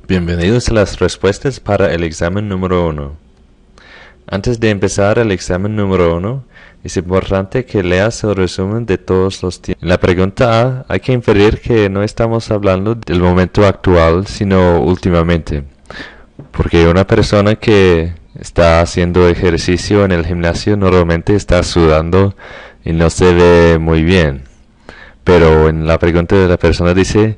Bienvenidos a las respuestas para el examen número 1. Antes de empezar el examen número 1, es importante que leas el resumen de todos los tiempos. En la pregunta A, hay que inferir que no estamos hablando del momento actual, sino últimamente. Porque una persona que está haciendo ejercicio en el gimnasio normalmente está sudando y no se ve muy bien. Pero en la pregunta de la persona dice: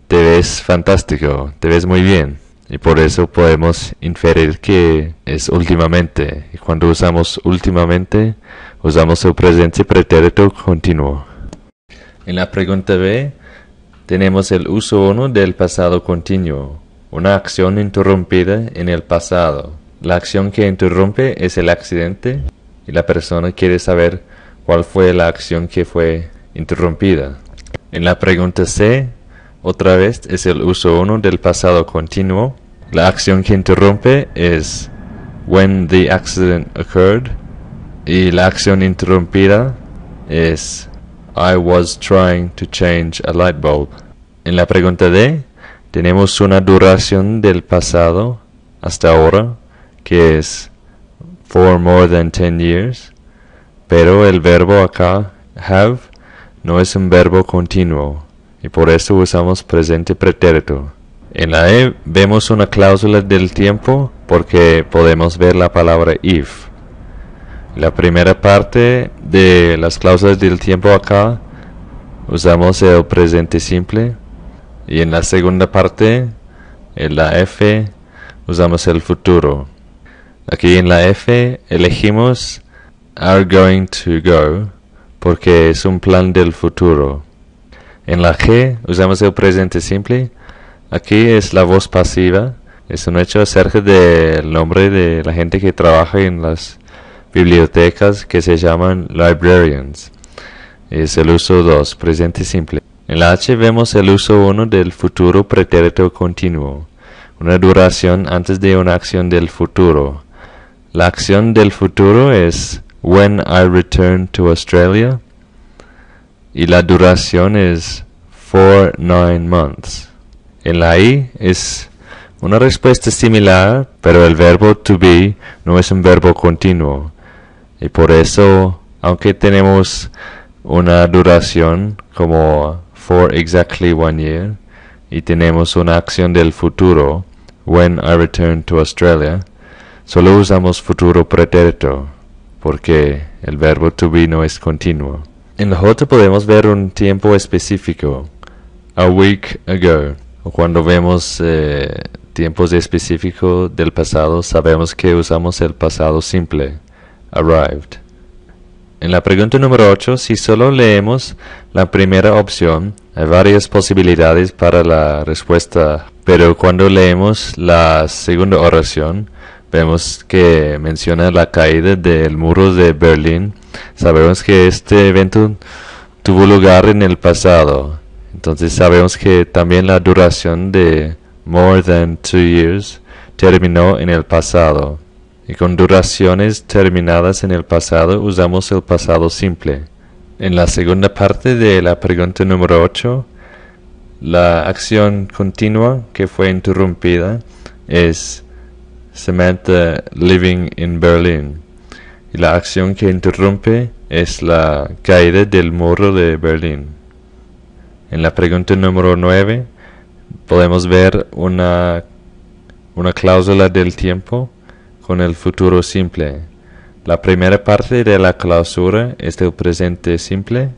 te ves fantástico, te ves muy bien. Y por eso podemos inferir que es últimamente. Y cuando usamos últimamente, usamos el presente pretérito continuo. En la pregunta B, tenemos el uso 1 del pasado continuo. Una acción interrumpida en el pasado. La acción que interrumpe es el accidente y la persona quiere saber cuál fue la acción que fue interrumpida. En la pregunta C, otra vez es el uso 1 del pasado continuo. La acción que interrumpe es when the accident occurred. Y la acción interrumpida es I was trying to change a light bulb. En la pregunta D, tenemos una duración del pasado hasta ahora, que es for more than 10 years. Pero el verbo acá, have, no es un verbo continuo. Y por eso usamos presente pretérito. En la E vemos una cláusula del tiempo porque podemos ver la palabra if. La primera parte de las cláusulas del tiempo acá usamos el presente simple. Y en la segunda parte, en la F, usamos el futuro. Aquí en la F elegimos are going to go porque es un plan del futuro. En la G usamos el presente simple. Aquí es la voz pasiva. Es un hecho acerca del nombre de la gente que trabaja en las bibliotecas que se llaman librarians. Es el uso 2, presente simple. En la H vemos el uso 1 del futuro pretérito continuo. Una duración antes de una acción del futuro. La acción del futuro es when I return to Australia. Y la duración es for 9 months. En la I es una respuesta similar, pero el verbo to be no es un verbo continuo. Y por eso, aunque tenemos una duración como for exactly 1 year, y tenemos una acción del futuro, when I return to Australia, solo usamos futuro pretérito, porque el verbo to be no es continuo. En la J podemos ver un tiempo específico, a week ago. O cuando vemos tiempos específicos del pasado, sabemos que usamos el pasado simple, arrived. En la pregunta número 8, si solo leemos la primera opción, hay varias posibilidades para la respuesta. Pero cuando leemos la segunda oración, vemos que menciona la caída del muro de Berlín. Sabemos que este evento tuvo lugar en el pasado. Entonces sabemos que también la duración de more than 2 years terminó en el pasado. Y con duraciones terminadas en el pasado usamos el pasado simple. En la segunda parte de la pregunta número 8, la acción continua que fue interrumpida es Samantha living in Berlin. Y la acción que interrumpe es la caída del muro de Berlín. En la pregunta número 9 podemos ver una cláusula del tiempo con el futuro simple. La primera parte de la cláusula es el presente simple,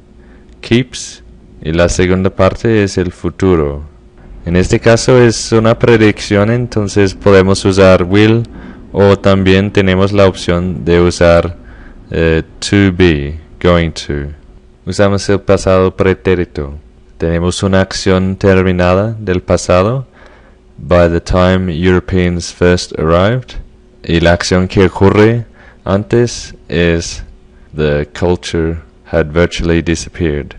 keeps, y la segunda parte es el futuro. En este caso es una predicción, entonces podemos usar will, o también tenemos la opción de usar to be, going to. Usamos el pasado pretérito. Tenemos una acción terminada del pasado, by the time Europeans first arrived. Y la acción que ocurre antes es the culture had virtually disappeared.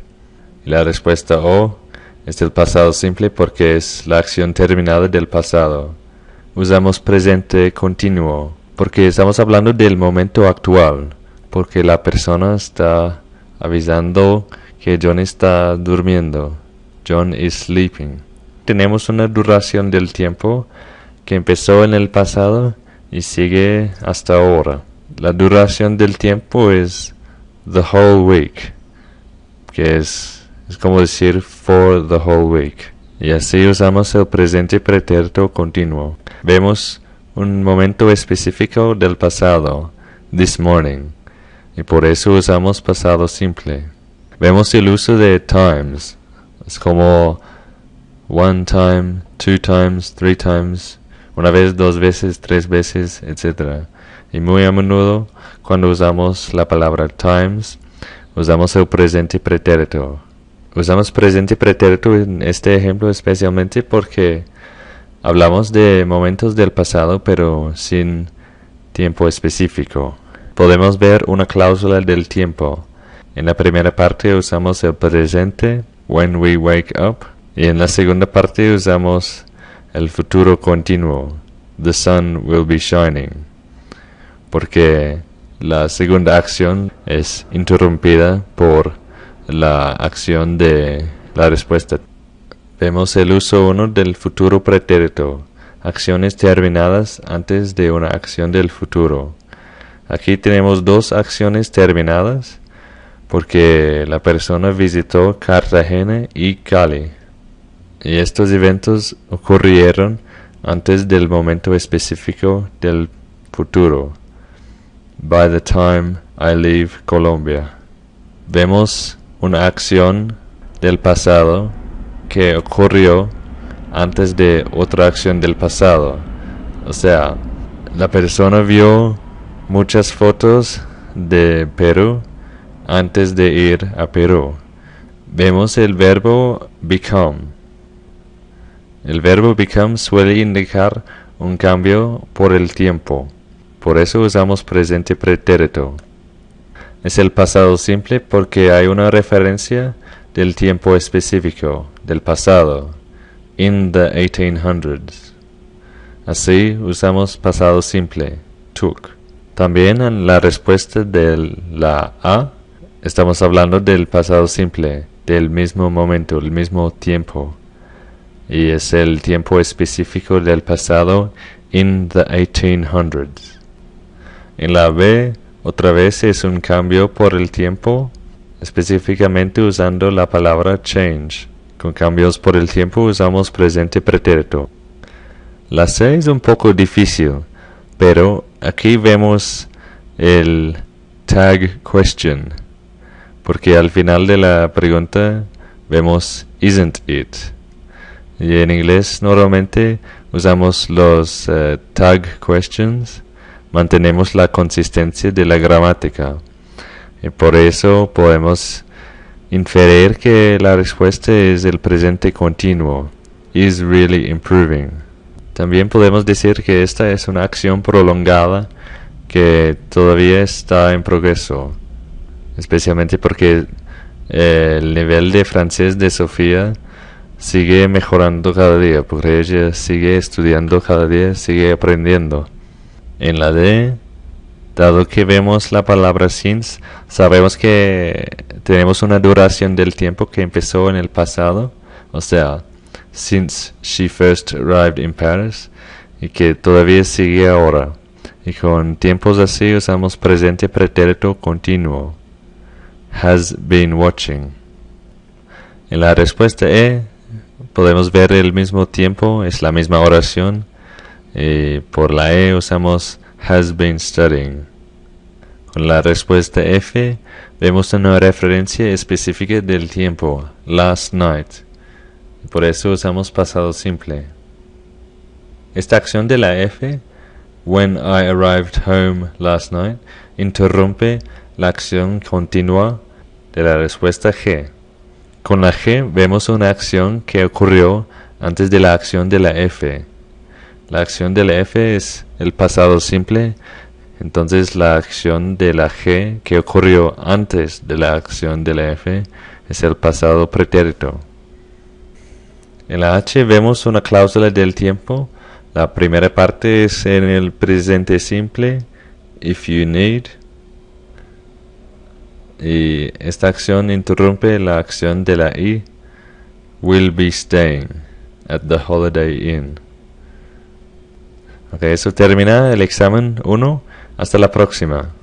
Y la respuesta O es el pasado simple porque es la acción terminada del pasado. Usamos presente continuo porque estamos hablando del momento actual, porque la persona está avisando que John está durmiendo. John is sleeping. tenemos una duración del tiempo que empezó en el pasado y sigue hasta ahora. La duración del tiempo es the whole week, que es como decir for the whole week. Y así usamos el presente pretérito continuo. Vemos un momento específico del pasado, this morning, y por eso usamos pasado simple. Vemos el uso de times, es como one time, two times, three times, una vez, dos veces, tres veces, etc. Y muy a menudo, cuando usamos la palabra times, usamos el presente pretérito. Usamos presente pretérito en este ejemplo especialmente porque hablamos de momentos del pasado pero sin tiempo específico. Podemos ver una cláusula del tiempo. En la primera parte usamos el presente, when we wake up, y en la segunda parte usamos el futuro continuo, the sun will be shining, porque la segunda acción es interrumpida por la acción de la respuesta. Vemos el uso 1 del futuro pretérito, acciones terminadas antes de una acción del futuro. Aquí tenemos dos acciones terminadas porque la persona visitó Cartagena y Cali. Y estos eventos ocurrieron antes del momento específico del futuro. By the time I leave Colombia. Vemos una acción del pasado que ocurrió antes de otra acción del pasado. O sea, la persona vio muchas fotos de Perú antes de ir a Perú. Vemos el verbo become. El verbo become suele indicar un cambio por el tiempo. Por eso usamos presente pretérito. Es el pasado simple porque hay una referencia del tiempo específico, del pasado, in the 1800s. Así usamos pasado simple, took. También en la respuesta de la A, estamos hablando del pasado simple, del mismo momento, el mismo tiempo. Y es el tiempo específico del pasado, in the 1800s. En la B, otra vez es un cambio por el tiempo, específicamente usando la palabra change. Con cambios por el tiempo usamos presente pretérito. La C es un poco difícil, pero aquí vemos el tag question, porque al final de la pregunta vemos isn't it. Y en inglés normalmente usamos los tag questions. Mantenemos la consistencia de la gramática y por eso podemos inferir que la respuesta es el presente continuo, is really improving. También podemos decir que esta es una acción prolongada que todavía está en progreso, especialmente porque el nivel de francés de Sofía sigue mejorando cada día, porque ella sigue estudiando cada día, sigue aprendiendo. En la D, dado que vemos la palabra since, sabemos que tenemos una duración del tiempo que empezó en el pasado, o sea, since she first arrived in Paris, y que todavía sigue ahora. Y con tiempos así usamos presente pretérito continuo, has been watching. En la respuesta E, podemos ver el mismo tiempo, es la misma oración. Y por la E usamos has been studying. Con la respuesta F vemos una referencia específica del tiempo, last night. Y por eso usamos pasado simple. Esta acción de la F, when I arrived home last night, interrumpe la acción continua de la respuesta G. Con la G vemos una acción que ocurrió antes de la acción de la F. La acción de la F es el pasado simple, entonces la acción de la G que ocurrió antes de la acción de la F es el pasado pretérito. En la H vemos una cláusula del tiempo. La primera parte es en el presente simple, if you need. Y esta acción interrumpe la acción de la I, will be staying. at the Holiday Inn. Ok, eso termina el examen 1. Hasta la próxima.